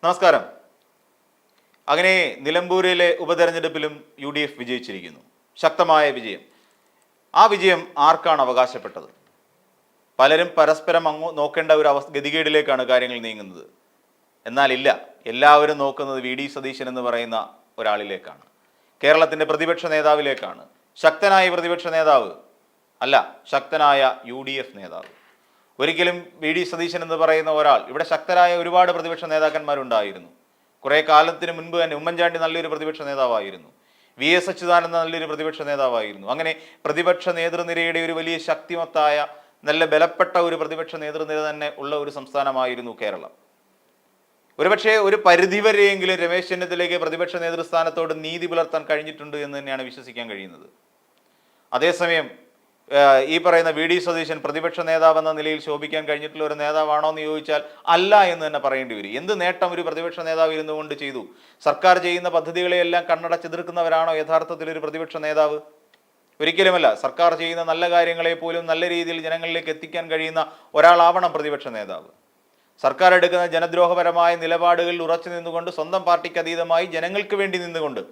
നമസ്കാരം. അങ്ങനെ നിലമ്പൂരിലെ ഉപതെരഞ്ഞെടുപ്പിലും UDF വിജയിച്ചിരിക്കുന്നു. ശക്തമായ വിജയം. ആ വിജയം ആർക്കാണ് അവകാശപ്പെട്ടത്? പലരും പരസ്പരം നോക്കേണ്ട ഒരു ഗതികേടിലേക്കാണ് കാര്യങ്ങൾ നീങ്ങുന്നത്. എന്നാലില്ല, എല്ലാവരും നോക്കുന്നത് VD സതീശൻ എന്ന് പറയുന്ന ഒരാളിലേക്കാണ്. കേരളത്തിൻ്റെ പ്രതിപക്ഷ നേതാവിലേക്കാണ്. ശക്തനായ പ്രതിപക്ഷ നേതാവ് അല്ല, ശക്തനായ UDF നേതാവ്. ഒരിക്കലും VD സതീശൻ എന്ന് പറയുന്ന ഒരാൾ, ഇവിടെ ശക്തരായ ഒരുപാട് പ്രതിപക്ഷ നേതാക്കന്മാരുണ്ടായിരുന്നു. കുറേ കാലത്തിന് മുൻപ് തന്നെ ഉമ്മൻചാണ്ടി നല്ലൊരു പ്രതിപക്ഷ നേതാവായിരുന്നു. VS അച്യുതാനന്ദൻ നല്ലൊരു പ്രതിപക്ഷ നേതാവായിരുന്നു. അങ്ങനെ പ്രതിപക്ഷ നേതൃനിരയുടെ ഒരു വലിയ ശക്തിമത്തായ നല്ല ബലപ്പെട്ട ഒരു പ്രതിപക്ഷ നേതൃനിര തന്നെ ഉള്ള ഒരു സംസ്ഥാനമായിരുന്നു കേരളം. ഒരുപക്ഷെ ഒരു പരിധിവരെയെങ്കിലും രമേശ് ചെന്നിത്തലയ്ക്ക് പ്രതിപക്ഷ നേതൃസ്ഥാനത്തോട് നീതി പുലർത്താൻ കഴിഞ്ഞിട്ടുണ്ട് എന്ന് തന്നെയാണ് വിശ്വസിക്കാൻ കഴിയുന്നത്. അതേസമയം ഈ പറയുന്ന VD സതീശൻ പ്രതിപക്ഷ നേതാവ് എന്ന നിലയിൽ ശോഭിക്കാൻ കഴിഞ്ഞിട്ടുള്ള ഒരു നേതാവാണോ എന്ന് ചോദിച്ചാൽ അല്ല എന്ന് തന്നെ പറയേണ്ടി വരും. എന്ത് നേട്ടം ഒരു പ്രതിപക്ഷ നേതാവ് ഇരുന്നുകൊണ്ട് ചെയ്തു? സർക്കാർ ചെയ്യുന്ന പദ്ധതികളെയെല്ലാം കണ്ണടച്ചെതിർക്കുന്നവരാണോ യഥാർത്ഥത്തിൽ ഒരു പ്രതിപക്ഷ നേതാവ്? ഒരിക്കലുമല്ല. സർക്കാർ ചെയ്യുന്ന നല്ല കാര്യങ്ങളെ പോലും നല്ല രീതിയിൽ ജനങ്ങളിലേക്ക് എത്തിക്കാൻ കഴിയുന്ന ഒരാളാവണം പ്രതിപക്ഷ നേതാവ്. സർക്കാർ എടുക്കുന്ന ജനദ്രോഹപരമായ നിലപാടുകളിൽ ഉറച്ചു നിന്നുകൊണ്ട്, സ്വന്തം പാർട്ടിക്ക് അതീതമായി ജനങ്ങൾക്ക് വേണ്ടി നിന്നുകൊണ്ട്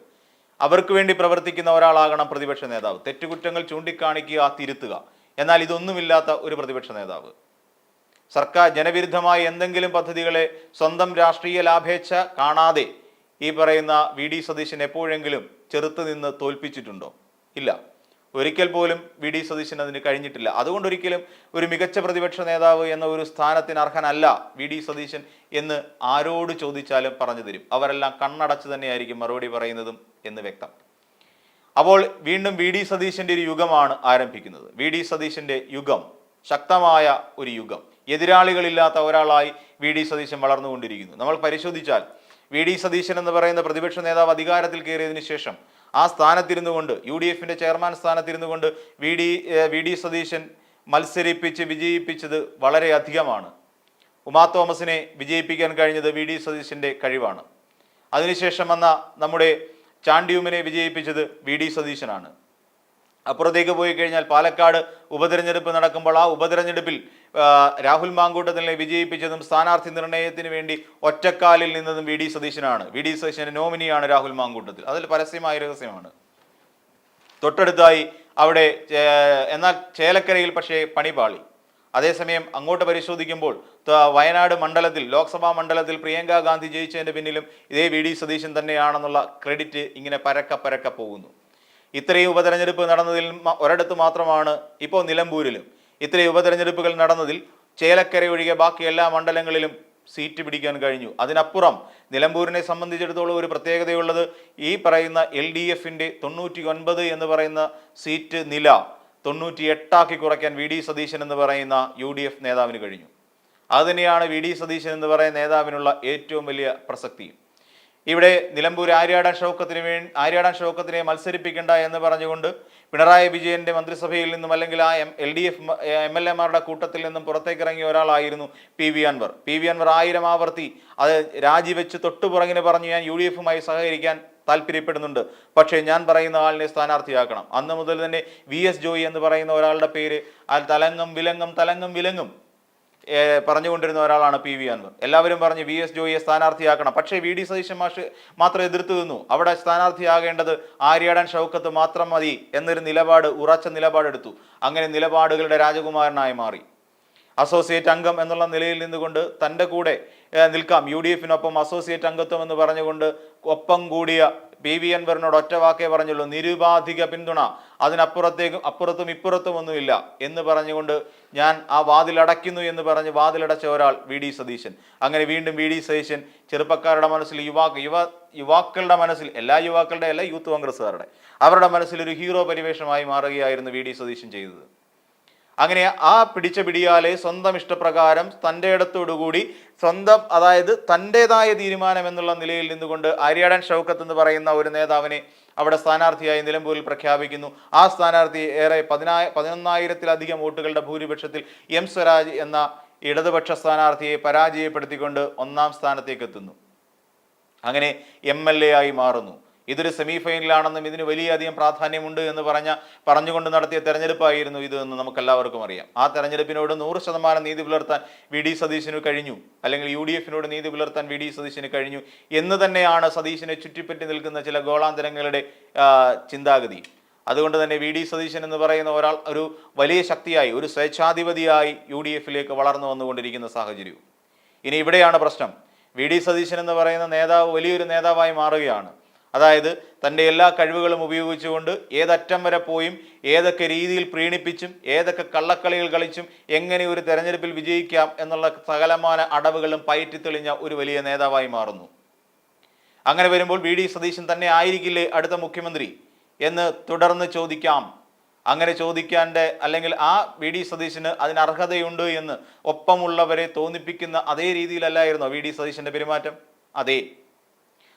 അവർക്ക് വേണ്ടി പ്രവർത്തിക്കുന്ന ഒരാളാകണം പ്രതിപക്ഷ നേതാവ്. തെറ്റുകുറ്റങ്ങൾ ചൂണ്ടിക്കാണിക്കുക, തിരുത്തുക. എന്നാൽ ഇതൊന്നുമില്ലാത്ത ഒരു പ്രതിപക്ഷ നേതാവ്, സർക്കാർ ജനവിരുദ്ധമായ എന്തെങ്കിലും പദ്ധതികളെ സ്വന്തം രാഷ്ട്രീയ ലാഭേച്ഛ കാണാതെ ഈ പറയുന്ന VD സതീശൻ എപ്പോഴെങ്കിലും ചെറുത്ത് നിന്ന് തോൽപ്പിച്ചിട്ടുണ്ടോ? ഇല്ല, ഒരിക്കൽ പോലും VD സതീശൻ അതിന് കഴിഞ്ഞിട്ടില്ല. അതുകൊണ്ട് ഒരിക്കലും ഒരു മികച്ച പ്രതിപക്ഷ നേതാവ് എന്ന ഒരു സ്ഥാനത്തിന് അർഹനല്ല VD സതീശൻ എന്ന് ആരോട് ചോദിച്ചാലും പറഞ്ഞു തരും. അവരെല്ലാം കണ്ണടച്ച് തന്നെയായിരിക്കും മറുപടി പറയുന്നതും എന്ന് വ്യക്തം. അപ്പോൾ വീണ്ടും VD സതീശൻ്റെ ഒരു യുഗമാണ് ആരംഭിക്കുന്നത്. VD സതീശൻ്റെ യുഗം, ശക്തമായ ഒരു യുഗം. എതിരാളികളില്ലാത്ത ഒരാളായി VD സതീശൻ വളർന്നുകൊണ്ടിരിക്കുന്നു. നമ്മൾ പരിശോധിച്ചാൽ VD സതീശൻ എന്ന് പറയുന്ന പ്രതിപക്ഷ നേതാവ് അധികാരത്തിൽ കയറിയതിനു ശേഷം ആ സ്ഥാനത്തിരുന്നു കൊണ്ട്, UDFൻ്റെ ചെയർമാൻ സ്ഥാനത്തിരുന്നു കൊണ്ട് VD സതീശൻ മത്സരിപ്പിച്ച് വിജയിപ്പിച്ചത് വളരെ അധികമാണ്. ഉമാ തോമസിനെ വിജയിപ്പിക്കാൻ കഴിഞ്ഞത് VD സതീശൻ്റെ കഴിവാണ്. അതിനുശേഷം വന്ന നമ്മുടെ ചാണ്ടിയുമിനെ വിജയിപ്പിച്ചത് VD സതീശനാണ്. അപ്പുറത്തേക്ക് പോയി കഴിഞ്ഞാൽ പാലക്കാട് ഉപതെരഞ്ഞെടുപ്പ് നടക്കുമ്പോൾ ആ ഉപതെരഞ്ഞെടുപ്പിൽ രാഹുൽ മാങ്കൂട്ടത്തിനെ വിജയിപ്പിച്ചതും സ്ഥാനാർത്ഥി നിർണയത്തിന് വേണ്ടി ഒറ്റക്കാലിൽ നിന്നതും VD സതീശനാണ്. VD സതീശന്റെ നോമിനിയാണ് രാഹുൽ മാങ്കൂട്ടത്തിൽ. അതിൽ പരസ്യമായ രഹസ്യമാണ്. തൊട്ടടുത്തായി അവിടെ എന്നാൽ ചേലക്കരയിൽ പക്ഷേ പണിപാളി. അതേസമയം അങ്ങോട്ട് പരിശോധിക്കുമ്പോൾ വയനാട് മണ്ഡലത്തിൽ, ലോക്സഭാ മണ്ഡലത്തിൽ പ്രിയങ്ക ഗാന്ധി ജയിച്ചതിൻ്റെ പിന്നിലും ഇതേ VD സതീശൻ തന്നെയാണെന്നുള്ള ക്രെഡിറ്റ് ഇങ്ങനെ പരക്കെ പോകുന്നു. ഇത്രയും ഉപതെരഞ്ഞെടുപ്പ് നടന്നതിൽ ഒരിടത്ത് മാത്രമാണ്, ഇപ്പോൾ നിലമ്പൂരിലും ഇത്രയും ഉപതെരഞ്ഞെടുപ്പുകൾ നടന്നതിൽ ചേലക്കര ഒഴികെ ബാക്കി എല്ലാ മണ്ഡലങ്ങളിലും സീറ്റ് പിടിക്കാൻ കഴിഞ്ഞു. അതിനപ്പുറം നിലമ്പൂരിനെ സംബന്ധിച്ചിടത്തോളം ഒരു പ്രത്യേകതയുള്ളത്, ഈ പറയുന്ന LDFൻ്റെ 99 എന്ന് പറയുന്ന സീറ്റ് നില 98 കുറയ്ക്കാൻ VD സതീശൻ എന്ന് പറയുന്ന UDF നേതാവിന് കഴിഞ്ഞു. അതുതന്നെയാണ് VD സതീശൻ എന്ന് പറയുന്ന നേതാവിനുള്ള ഏറ്റവും വലിയ പ്രസക്തിയും. ഇവിടെ നിലമ്പൂർ ആര്യാടൻ ഷൗക്കത്തിനെ മത്സരിപ്പിക്കേണ്ട എന്ന് പറഞ്ഞുകൊണ്ട് പിണറായി വിജയന്റെ മന്ത്രിസഭയിൽ നിന്നും അല്ലെങ്കിൽ ആ LDF MLA മാരുടെ കൂട്ടത്തിൽ നിന്നും പുറത്തേക്കിറങ്ങിയ ഒരാളായിരുന്നു PV അൻവർ. PV അൻവർ 1000 ആവർത്തി അത് രാജിവെച്ച് തൊട്ടുപുറകിന് പറഞ്ഞു, ഞാൻ UDFുമായി സഹകരിക്കാൻ താല്പര്യപ്പെടുന്നുണ്ട്, പക്ഷേ ഞാൻ പറയുന്ന ആളിനെ സ്ഥാനാർത്ഥിയാക്കണം. അന്ന് മുതൽ തന്നെ VS ജോയി എന്ന് പറയുന്ന ഒരാളുടെ പേര് തലങ്ങും വിലങ്ങും പറഞ്ഞുകൊണ്ടിരുന്ന ഒരാളാണ് PV അൻവർ. എല്ലാവരും പറഞ്ഞു VS ജോയിയെ സ്ഥാനാർത്ഥിയാക്കണം. പക്ഷേ VD സതീശൻ മാഷ് മാത്രം എതിർത്ത് നിന്നു. അവിടെ സ്ഥാനാർത്ഥിയാകേണ്ടത് ആര്യാടൻ ഷൗക്കത്ത് മാത്രം മതി എന്നൊരു ഉറച്ച നിലപാടെടുത്തു. അങ്ങനെ നിലപാടുകളുടെ രാജകുമാരനായി മാറി. അസോസിയേറ്റ് അംഗം എന്നുള്ള നിലയിൽ നിന്നുകൊണ്ട് തൻ്റെ കൂടെ നിൽക്കാം, UDFനൊപ്പം അസോസിയേറ്റ് അംഗത്വം എന്ന് പറഞ്ഞുകൊണ്ട് ഒപ്പം കൂടിയ PV അൻവറിനോട് ഒറ്റ വാക്കേ പറഞ്ഞുള്ളൂ, നിരുപാധിക പിന്തുണ, അപ്പുറത്തും ഇപ്പുറത്തും ഒന്നുമില്ല എന്ന് പറഞ്ഞുകൊണ്ട് ഞാൻ ആ വാതിലടയ്ക്കുന്നു എന്ന് പറഞ്ഞ് വാതിലടച്ച ഒരാൾ VD സതീശൻ. അങ്ങനെ വീണ്ടും VD സതീശൻ ചെറുപ്പക്കാരുടെ മനസ്സിൽ, യുവാക്കളുടെ മനസ്സിൽ, എല്ലാ യുവാക്കളുടെ അല്ല, യൂത്ത് കോൺഗ്രസ്സുകാരുടെ, അവരുടെ മനസ്സിൽ ഒരു ഹീറോ പരിവേഷമായി മാറുകയായിരുന്നു VD സതീശൻ ചെയ്തത്. അങ്ങനെ ആ പിടിച്ച പിടിയാലെ സ്വന്തം ഇഷ്ടപ്രകാരം തൻ്റെ ഇടത്തോടുകൂടി സ്വന്തം, അതായത് തൻ്റെതായ തീരുമാനം എന്നുള്ള നിലയിൽ നിന്നുകൊണ്ട് ആര്യാടൻ ഷൗക്കത്ത് എന്ന് പറയുന്ന ഒരു നേതാവിനെ അവിടെ സ്ഥാനാർത്ഥിയായി നിലമ്പൂരിൽ പ്രഖ്യാപിക്കുന്നു. ആ സ്ഥാനാർത്ഥി ഏറെ 11,000-ലധികം വോട്ടുകളുടെ ഭൂരിപക്ഷത്തിൽ M സ്വരാജ് എന്ന ഇടതുപക്ഷ സ്ഥാനാർത്ഥിയെ പരാജയപ്പെടുത്തിക്കൊണ്ട് 1ാം സ്ഥാനത്തേക്ക് എത്തുന്നു. അങ്ങനെ MLA ആയി മാറുന്നു. ഇതൊരു സെമി ഫൈനലാണെന്നും ഇതിന് വലിയധികം പ്രാധാന്യമുണ്ട് എന്ന് പറഞ്ഞുകൊണ്ട് നടത്തിയ തെരഞ്ഞെടുപ്പായിരുന്നു ഇത് എന്ന് നമുക്കെല്ലാവർക്കും അറിയാം. ആ തെരഞ്ഞെടുപ്പിനോട് 100% നീതി പുലർത്താൻ വി ഡി സതീശന് കഴിഞ്ഞു, അല്ലെങ്കിൽ UDF-നോട് നീതി പുലർത്താൻ വി ഡി സതീശന് കഴിഞ്ഞു എന്ന് തന്നെയാണ് സതീശനെ ചുറ്റിപ്പറ്റി നിൽക്കുന്ന ചില ഗോളാന്തരങ്ങളുടെ ചിന്താഗതി. അതുകൊണ്ട് തന്നെ വി ഡി സതീശൻ എന്ന് പറയുന്ന ഒരാൾ ഒരു വലിയ ശക്തിയായി, ഒരു സ്വേച്ഛാധിപതിയായി UDF-ലേക്ക് വളർന്നു വന്നുകൊണ്ടിരിക്കുന്ന സാഹചര്യവും. ഇനി ഇവിടെയാണ് പ്രശ്നം. വി ഡി സതീശൻ എന്ന് പറയുന്ന നേതാവ് വലിയൊരു നേതാവായി മാറുകയാണ്. അതായത് തൻ്റെ എല്ലാ കഴിവുകളും ഉപയോഗിച്ചുകൊണ്ട് ഏതറ്റം വരെ പോയും ഏതൊക്കെ രീതിയിൽ പ്രീണിപ്പിച്ചും ഏതൊക്കെ കള്ളക്കളികൾ കളിച്ചും എങ്ങനെ ഒരു തെരഞ്ഞെടുപ്പിൽ വിജയിക്കാം എന്നുള്ള സകലമാന അടവുകളും പയറ്റിത്തെളിഞ്ഞ ഒരു വലിയ നേതാവായി മാറുന്നു. അങ്ങനെ വരുമ്പോൾ വി ഡി സതീശൻ തന്നെ ആയിരിക്കില്ലേ അടുത്ത മുഖ്യമന്ത്രി എന്ന് തുടർന്ന് ചോദിക്കാം. അങ്ങനെ ചോദിക്കാൻ്റെ അല്ലെങ്കിൽ ആ വി ഡി സതീശന് അതിന് അർഹതയുണ്ട് എന്ന് ഒപ്പമുള്ളവരെ തോന്നിപ്പിക്കുന്ന അതേ രീതിയിലല്ലായിരുന്നോ വി ഡി സതീശൻ്റെ പെരുമാറ്റം?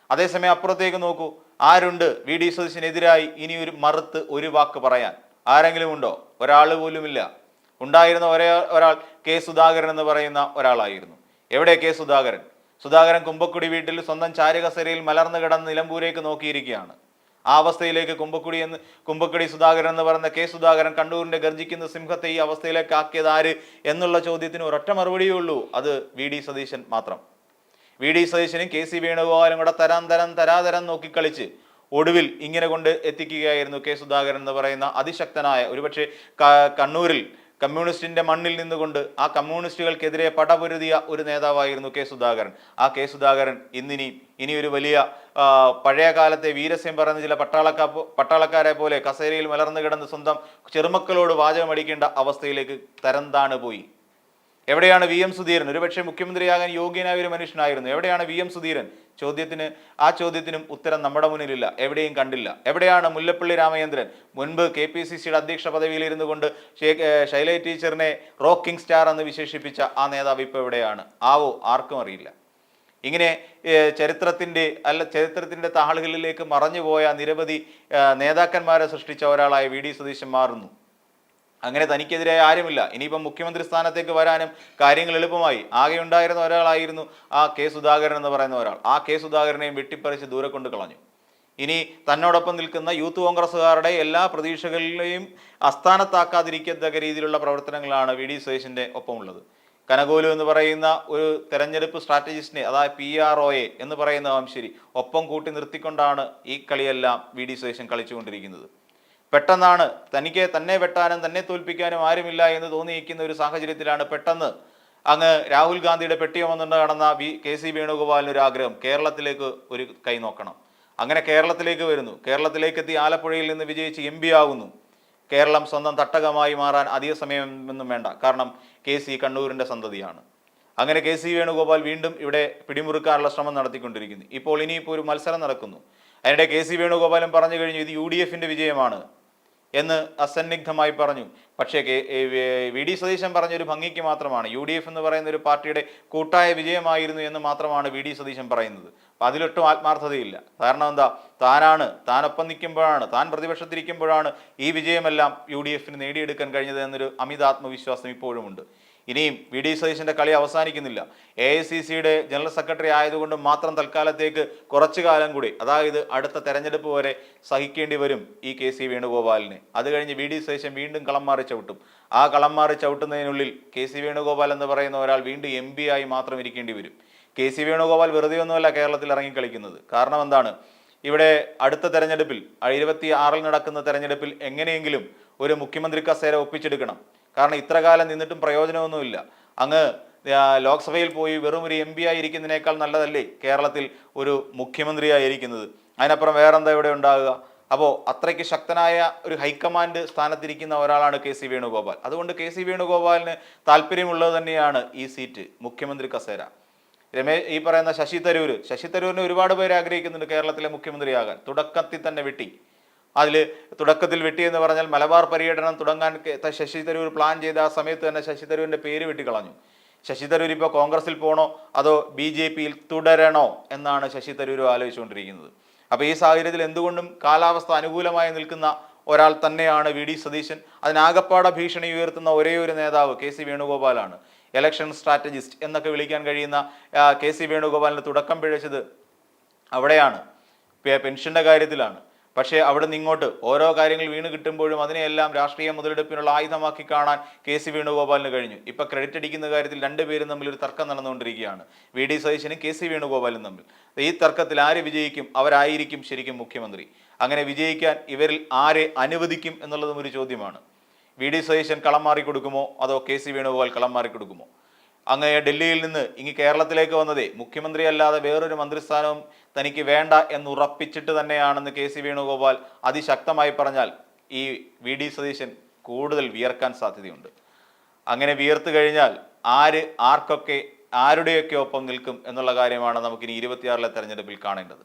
അതേസമയം അപ്പുറത്തേക്ക് നോക്കൂ, ആരുണ്ട് വി ഡി സതീശനെതിരായി ഇനി മറുത്ത് ഒരു വാക്ക് പറയാൻ? ആരെങ്കിലും ഉണ്ടോ? ഒരാൾ പോലുമില്ല. ഉണ്ടായിരുന്ന ഒരാൾ കെ സുധാകരൻ എന്ന് പറയുന്ന ഒരാളായിരുന്നു. എവിടെ കെ സുധാകരൻ? സുധാകരൻ കുമ്പക്കുടി വീട്ടിൽ സ്വന്തം ചാരുകസേരയിൽ മലർന്നു കിടന്ന് നിലമ്പൂരേക്ക് നോക്കിയിരിക്കുകയാണ്. ആ അവസ്ഥയിലേക്ക് കുമ്പക്കുടി സുധാകരൻ എന്ന് പറയുന്ന കെ സുധാകരൻ, കണ്ണൂരിന്റെ ഗർജിക്കുന്ന സിംഹത്തെ ഈ അവസ്ഥയിലേക്ക് ആക്കിയത് ആര് എന്നുള്ള ചോദ്യത്തിന് ഒരൊറ്റ മറുപടിയേ ഉള്ളൂ, അത് വി ഡി സതീശൻ മാത്രം. വി ഡി സതീശനും കെ സി വേണുഗോപാലും കൂടെ തരാതരം നോക്കിക്കളിച്ച് ഒടുവിൽ ഇങ്ങനെ കൊണ്ട് എത്തിക്കുകയായിരുന്നു കെ സുധാകരൻ എന്ന് പറയുന്ന അതിശക്തനായ, ഒരുപക്ഷെ കണ്ണൂരിൽ കമ്മ്യൂണിസ്റ്റിന്റെ മണ്ണിൽ നിന്നുകൊണ്ട് ആ കമ്മ്യൂണിസ്റ്റുകൾക്കെതിരെ പടപൊരുതിയ ഒരു നേതാവായിരുന്നു കെ സുധാകരൻ. ആ കെ സുധാകരൻ ഇനി ഒരു വലിയ പഴയ കാലത്തെ വീരസ്യം പറഞ്ഞ ചില പട്ടാളക്കാരെ പോലെ കസേരയിൽ മലർന്നു കിടന്ന് സ്വന്തം ചെറുമക്കളോട് വാചകമടിക്കേണ്ട അവസ്ഥയിലേക്ക് തരംതാണ് പോയി. എവിടെയാണ് വി എം സുധീരൻ? ഒരുപക്ഷെ മുഖ്യമന്ത്രിയാകാൻ യോഗ്യനായ ഒരു മനുഷ്യനായിരുന്നു. എവിടെയാണ് വി എം സുധീരൻ? ആ ചോദ്യത്തിനും ഉത്തരം നമ്മുടെ മുന്നിലില്ല, എവിടെയും കണ്ടില്ല. എവിടെയാണ് മുല്ലപ്പള്ളി രാമചന്ദ്രൻ? മുൻപ് KPCCയുടെ അധ്യക്ഷ പദവിയിൽ ഇരുന്നു കൊണ്ട് ശൈലജ ടീച്ചറിനെ റോക്കിംഗ് സ്റ്റാർ എന്ന് വിശേഷിപ്പിച്ച ആ നേതാവ് ഇപ്പോൾ എവിടെയാണ്? ആർക്കും അറിയില്ല. ഇങ്ങനെ ചരിത്രത്തിന്റെ താളുകളിലേക്ക് മറഞ്ഞുപോയ നിരവധി നേതാക്കന്മാരെ സൃഷ്ടിച്ച ഒരാളായ വി ഡി സതീശൻ മാറുന്നു. അങ്ങനെ തനിക്കെതിരായ ആരുമില്ല. ഇനിയിപ്പം മുഖ്യമന്ത്രി സ്ഥാനത്തേക്ക് വരാനും കാര്യങ്ങൾ എളുപ്പമായി. ആകെ ഉണ്ടായിരുന്ന ഒരാളായിരുന്നു ആ കെ സുധാകരൻ എന്ന് പറയുന്ന ഒരാൾ. ആ കെ സുധാകരനെയും വെട്ടിപ്പറിച്ച് ദൂരെ കൊണ്ട് കളഞ്ഞു. ഇനി തന്നോടൊപ്പം നിൽക്കുന്ന യൂത്ത് കോൺഗ്രസ്സുകാരുടെ എല്ലാ പ്രതീക്ഷകളിലെയും അസ്ഥാനത്താക്കാതിരിക്കത്തക്ക രീതിയിലുള്ള പ്രവർത്തനങ്ങളാണ് വി ഡി സതീശന്റെ ഒപ്പമുള്ളത്. കനകോലു എന്ന് പറയുന്ന ഒരു തെരഞ്ഞെടുപ്പ് സ്ട്രാറ്റജിസ്റ്റിനെ, അതായത് PROA എന്ന് പറയുന്ന വംശരി ഒപ്പം കൂട്ടി നിർത്തിക്കൊണ്ടാണ് ഈ കളിയെല്ലാം വി ഡി സതീശൻ കളിച്ചുകൊണ്ടിരിക്കുന്നത്. പെട്ടെന്നാണ് തന്നെ വെട്ടാനും തന്നെ തോൽപ്പിക്കാനും ആരുമില്ല എന്ന് തോന്നിയിരിക്കുന്ന ഒരു സാഹചര്യത്തിലാണ് പെട്ടെന്ന് അങ്ങ് രാഹുൽ ഗാന്ധിയുടെ പെട്ടിയമെന്നുണ്ട് നടന്ന KC വേണുഗോപാലിന് ഒരു ആഗ്രഹം, കേരളത്തിലേക്ക് ഒരു കൈ നോക്കണം. അങ്ങനെ കേരളത്തിലേക്ക് വരുന്നു. കേരളത്തിലേക്ക് എത്തി ആലപ്പുഴയിൽ നിന്ന് വിജയിച്ച് MP ആകുന്നു. കേരളം സ്വന്തം തട്ടകമായി മാറാൻ അധിക സമയമൊന്നും വേണ്ട, കാരണം KC കണ്ണൂരിൻ്റെ സന്തതിയാണ്. അങ്ങനെ KC വേണുഗോപാൽ വീണ്ടും ഇവിടെ പിടിമുറുക്കാനുള്ള ശ്രമം നടത്തിക്കൊണ്ടിരിക്കുന്നു. ഇനിയിപ്പോൾ ഒരു മത്സരം നടക്കുന്നു. അതിനിടെ KC വേണുഗോപാലും പറഞ്ഞു കഴിഞ്ഞു ഇത് UDF-ന്റെ വിജയമാണ് എന്ന് അസന്നിഗ്ധമായി പറഞ്ഞു. പക്ഷേ വി ഡി സതീശൻ പറഞ്ഞൊരു ഭംഗിക്ക് മാത്രമാണ്. UDF എന്ന് പറയുന്ന ഒരു പാർട്ടിയുടെ കൂട്ടായ വിജയമായിരുന്നു എന്ന് മാത്രമാണ് വി ഡി സതീശൻ പറയുന്നത്. അപ്പം അതിലൊട്ടും ആത്മാർത്ഥതയില്ല. കാരണം എന്താ? താനൊപ്പം നിൽക്കുമ്പോഴാണ്, താൻ പ്രതിപക്ഷത്തിരിക്കുമ്പോഴാണ് ഈ വിജയമെല്ലാം UDF-ന് നേടിയെടുക്കാൻ കഴിഞ്ഞത് എന്നൊരു അമിത ആത്മവിശ്വാസം ഇപ്പോഴുമുണ്ട്. ഇനിയും വി ഡി സതീശന്റെ കളി അവസാനിക്കുന്നില്ല. AICCയുടെ ജനറൽ സെക്രട്ടറി ആയതുകൊണ്ട് മാത്രം തൽക്കാലത്തേക്ക് കുറച്ചു കാലം കൂടി, അതായത് അടുത്ത തെരഞ്ഞെടുപ്പ് വരെ സഹിക്കേണ്ടി വരും ഈ KC വേണുഗോപാലിനെ. അത് കഴിഞ്ഞ് വി ഡി സതീശൻ വീണ്ടും കളം മാറി ചവിട്ടും. ആ കളം മാറി ചവിട്ടുന്നതിനുള്ളിൽ KC വേണുഗോപാൽ എന്ന് പറയുന്ന ഒരാൾ വീണ്ടും MP ആയി മാത്രം ഇരിക്കേണ്ടി വരും. KC വേണുഗോപാൽ വെറുതെ ഒന്നുമല്ല കേരളത്തിൽ ഇറങ്ങിക്കളിക്കുന്നത്. കാരണം എന്താണ്? ഇവിടെ അടുത്ത തെരഞ്ഞെടുപ്പിൽ 26-ൽ നടക്കുന്ന തെരഞ്ഞെടുപ്പിൽ എങ്ങനെയെങ്കിലും ഒരു മുഖ്യമന്ത്രി കസേര ഒപ്പിച്ചെടുക്കണം. കാരണം ഇത്ര കാലം നിന്നിട്ടും പ്രയോജനമൊന്നുമില്ല. അങ്ങ് ലോക്സഭയിൽ പോയി വെറും ഒരു MP ആയിരിക്കുന്നതിനേക്കാൾ നല്ലതല്ലേ കേരളത്തിൽ ഒരു മുഖ്യമന്ത്രിയായിരിക്കുന്നത്? അതിനപ്പുറം വേറെന്താ ഇവിടെ ഉണ്ടാകുക? അപ്പോൾ അത്രയ്ക്ക് ശക്തനായ ഒരു ഹൈക്കമാൻഡ് സ്ഥാനത്തിരിക്കുന്ന ഒരാളാണ് KC വേണുഗോപാൽ. അതുകൊണ്ട് KC വേണുഗോപാലിന് താല്പര്യമുള്ളത് തന്നെയാണ് ഈ സീറ്റ്, മുഖ്യമന്ത്രി കസേര. ഈ പറയുന്ന ശശി തരൂരിനെ ഒരുപാട് പേര് ആഗ്രഹിക്കുന്നുണ്ട് കേരളത്തിലെ മുഖ്യമന്ത്രിയാകാൻ. തുടക്കത്തിൽ തന്നെ വെട്ടി. തുടക്കത്തിൽ വെട്ടിയെന്ന് പറഞ്ഞാൽ മലബാർ പര്യടനം തുടങ്ങാൻ ശശി തരൂർ പ്ലാൻ ചെയ്ത ആ സമയത്ത് തന്നെ ശശി തരൂരിൻ്റെ പേര് വെട്ടിക്കളഞ്ഞു. ശശി തരൂർ ഇപ്പോൾ കോൺഗ്രസിൽ പോകണോ അതോ BJP-യിൽ തുടരണോ എന്നാണ് ശശി തരൂർ ആലോചിച്ചുകൊണ്ടിരിക്കുന്നത്. അപ്പോൾ ഈ സാഹചര്യത്തിൽ എന്തുകൊണ്ടും കാലാവസ്ഥ അനുകൂലമായി നിൽക്കുന്ന ഒരാൾ തന്നെയാണ് വി ഡി സതീശൻ. അതിനാകപ്പാട ഭീഷണി ഉയർത്തുന്ന ഒരേ ഒരു നേതാവ് KC വേണുഗോപാലാണ്. ഇലക്ഷൻ സ്ട്രാറ്റജിസ്റ്റ് എന്നൊക്കെ വിളിക്കാൻ കഴിയുന്ന KC വേണുഗോപാലിന് തുടക്കം പിഴച്ചത് അവിടെയാണ്. പെൻഷന്റെ കാര്യത്തിലാണ്. പക്ഷേ അവിടെ നിന്ന് ഇങ്ങോട്ട് ഓരോ കാര്യങ്ങൾ വീണ് കിട്ടുമ്പോഴും അതിനെയെല്ലാം രാഷ്ട്രീയ മുതലെടുപ്പിനുള്ള ആയുധമാക്കി കാണാൻ കെ.സി. വേണുഗോപാലിന് കഴിഞ്ഞു. ഇപ്പൊ ക്രെഡിറ്റ് അടിക്കുന്ന കാര്യത്തിൽ രണ്ടുപേരും തമ്മിൽ ഒരു തർക്കം നടന്നുകൊണ്ടിരിക്കുകയാണ്, വി.ഡി. സതീശനും കെ.സി. വേണുഗോപാലും തമ്മിൽ. ഈ തർക്കത്തിൽ ആര് വിജയിക്കും? അവരായിരിക്കും ശരിക്കും മുഖ്യമന്ത്രി. അങ്ങനെ വിജയിക്കാൻ ഇവരിൽ ആരെ അനുവദിക്കും എന്നുള്ളതും ഒരു ചോദ്യമാണ്. വി.ഡി. സതീശൻ കളം മാറി കൊടുക്കുമോ അതോ കെ.സി. വേണുഗോപാൽ കളം മാറി കൊടുക്കുമോ? അങ്ങ് ഡൽഹിയിൽ നിന്ന് ഇങ്ങ് കേരളത്തിലേക്ക് വന്നതേ മുഖ്യമന്ത്രി അല്ലാതെ വേറൊരു മന്ത്രിസ്ഥാനവും തനിക്ക് വേണ്ട എന്ന് ഉറപ്പിച്ചിട്ട് തന്നെയാണെന്ന് കെ.സി. വേണുഗോപാൽ അതിശക്തമായി പറഞ്ഞാൽ ഈ വി.ഡി. സതീശൻ കൂടുതൽ വിയർക്കാൻ സാധ്യതയുണ്ട്. അങ്ങനെ വിയർത്തു കഴിഞ്ഞാൽ ആര് ആർക്കൊക്കെ ആരുടെയൊക്കെ ഒപ്പം നിൽക്കും എന്നുള്ള കാര്യമാണ് നമുക്കിനി 26-ലെ തെരഞ്ഞെടുപ്പിൽ കാണേണ്ടത്.